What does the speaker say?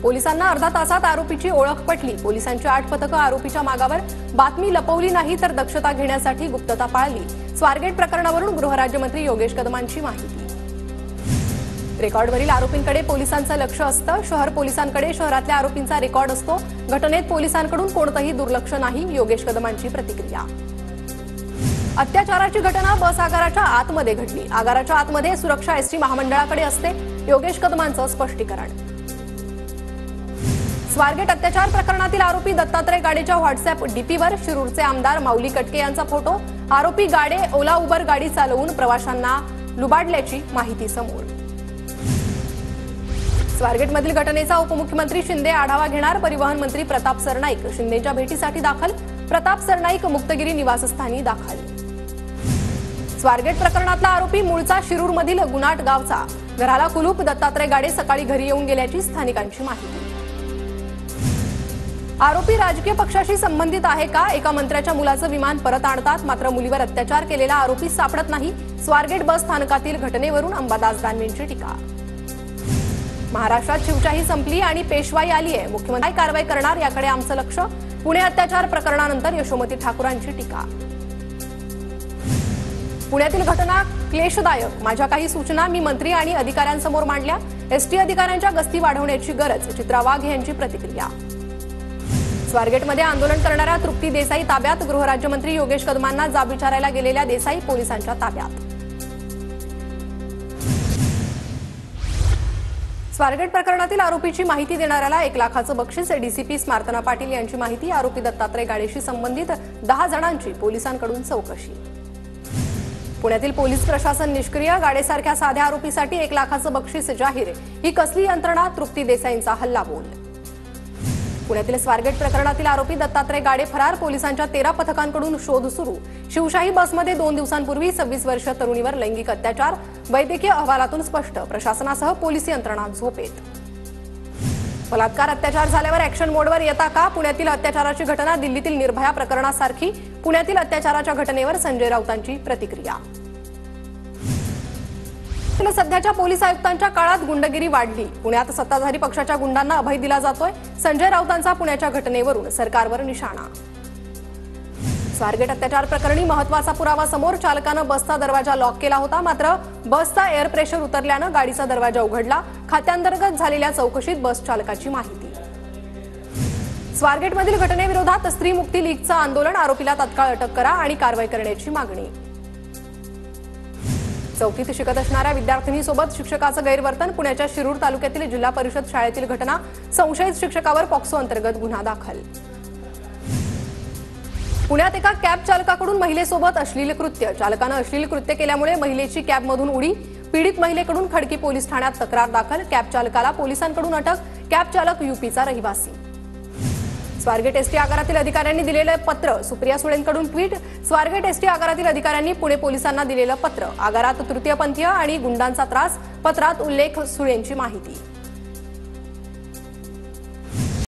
पोलिसांना अर्धा तासात आरोपीची ओळख पटली। पोलिसांची 8 पथकं आरोपीच्या मागावर, बातमी लपवली नाही तर दक्षता घेण्यासाठी गुप्तता पाळली। स्वारगेट प्रकरणावरून गृहराज्यमंत्री योगेश कदमांची माहिती। रेकॉर्डवरील आरोपींकडे पोलिसांचं लक्ष असतं। शहर पोलिसांकडे शहरातल्या आरोपींचा रेकॉर्ड असतो। घटनेत पोलिसांकडून कोणतंही दुर्लक्ष नाही, योगेश कदमांची प्रतिक्रिया। अत्याचाराची घटना बस आगाराच्या आतमध्ये घडली। आगाराच्या आतमध्ये सुरक्षा एसटी महामंडळाकडे असते, योगेश कदमांचं स्पष्टीकरण। स्वारगेट अत्याचार प्रकरणातील आरोपी दत्तात्रय गाडेच्या व्हॉट्सअॅप डीपीवर शिरूरचे आमदार माऊली कटके यांचा फोटो। आरोपी गाडे ओला उबर गाडी चालवून प्रवाशांना लुबाडल्याची माहिती समोर। स्वारगेटमधील घटनेचा उपमुख्यमंत्री शिंदे आढावा घेणार। परिवहन मंत्री प्रताप सरनाईक शिंदेच्या भेटीसाठी दाखल। प्रताप सरनाईक मुक्तगिरी निवासस्थानी दाखल। स्वारगेट प्रकरणातला आरोपी मूळचा शिरूरमधील गुनाट गावचा। घराला कुलूप, दत्तात्रय गाडे सकाळी घरी येऊन गेल्याची स्थानिकांची माहिती। आरोपी राजकीय पक्षाशी संबंधित आहे का? एका मंत्र्याच्या मुलाचं विमान परत आणतात, मात्र मुलीवर अत्याचार केलेला आरोपी सापडत नाही। स्वारगेट बस स्थानकातील घटनेवरून अंबादास दानवेंची टीका। महाराष्ट्रात शिवशाही संपली आणि पेशवाई आली आहे, मुख्यमंत्री काय कारवाई करणार याकडे आमचं लक्ष। पुणे अत्याचार प्रकरणानंतर यशोमती ठाकूरांची टीका। पुण्यातील घटना क्लेशदायक, माझ्या काही सूचना मी मंत्री आणि अधिकाऱ्यांसमोर मांडल्या। एसटी अधिकाऱ्यांच्या गस्ती वाढवण्याची गरज, चित्रा वाघ यांची प्रतिक्रिया। स्वारगेटमध्ये आंदोलन करणाऱ्या तृप्ती देसाई ताब्यात। गृहराज्यमंत्री योगेश कदमांना जाब विचारायला गेलेल्या देसाई पोलिसांच्या ताब्यात। स्वारगेट प्रकरणातील आरोपीची माहिती देणाऱ्याला 1 लाखाचं बक्षीस। डीसीपी स्मार्तना पाटील यांची माहिती। आरोपी दत्तात्रय गाडेशी संबंधित 10 जणांची पोलिसांकडून चौकशी। पुण्यातील पोलीस प्रशासन निष्क्रिय, गाडेसारख्या साध्या आरोपीसाठी 1 लाखाचं बक्षीस जाहीर। ही कसली यंत्रणा? तृप्ती देसाईंचा हल्लाबोल। पुण्यातील स्वारगेट प्रकरणातील आरोपी दत्तात्रय गाडे फरार, पोलिसांच्या 13 पथकांकडून शोध सुरू। शिवशाही बसमध्ये 2 दिवसांपूर्वी 26 वर्षीय तरुणीवर लैंगिक अत्याचार, वैद्यकीय अहवालातून स्पष्ट। प्रशासनासह पोलीस यंत्रणा झोपेत। बलात्कार अत्याचार झाल्यावर ॲक्शन मोडवर येता का? पुण्यातील अत्याचाराची घटना दिल्लीतील निर्भया प्रकरणासारखी। पुण्यातील अत्याचाराच्या घटनेवर संजय राऊतांची प्रतिक्रिया। सध्याच्या पोलीस आयुक्तांच्या काळात गुंडगिरी वाढली। पुण्यात सत्ताधारी पक्षाच्या गुंडांना अभय दिला जातोय। संजय राऊतांचा पुण्याच्या घटनेवरून सरकारवर निशाणा। स्वारगेट अत्याचार प्रकरणी महत्त्वाचा पुरावा समोर। चालकानं बसचा दरवाजा लॉक केला होता, मात्र बसचा एअर प्रेशर उतरल्यानं गाडीचा दरवाजा उघडला। खात्यांतर्गत झालेल्या चौकशीत बस चालकाची माहिती। स्वारगेटमधील घटनेविरोधात स्त्री मुक्ती लीगचं आंदोलन। आरोपीला तत्काळ अटक करा आणि कारवाई करण्याची मागणी। चौथीत शिकत असणाऱ्या विद्यार्थिनीसोबत शिक्षकाचं गैरवर्तन। पुण्याच्या शिरूर तालुक्यातील जिल्हा परिषद शाळेतील घटना। संशयित शिक्षकावर पॉक्सो अंतर्गत गुन्हा दाखल। पुण्यात एका कॅब चालकाकडून महिलेसोबत अश्लील कृत्य। चालकानं अश्लील कृत्य केल्यामुळे महिलेची कॅबमधून उडी। पीडित महिलेकडून खडकी पोलीस ठाण्यात तक्रार दाखल। कॅब चालकाला पोलिसांकडून अटक। कॅब चालक यूपीचा रहिवासी। स्वारगेट एसटी आगारातील अधिकाऱ्यांनी दिलेलं पत्र। सुप्रिया सुळेंकडून ट्विट। स्वारगेट एसटी आगारातील अधिकाऱ्यांनी पुणे पोलिसांना दिलेलं पत्र। आगारात तृतीयपंथीय आणि गुंडांचा त्रास, पत्रात उल्लेख। सुळेंची माहिती।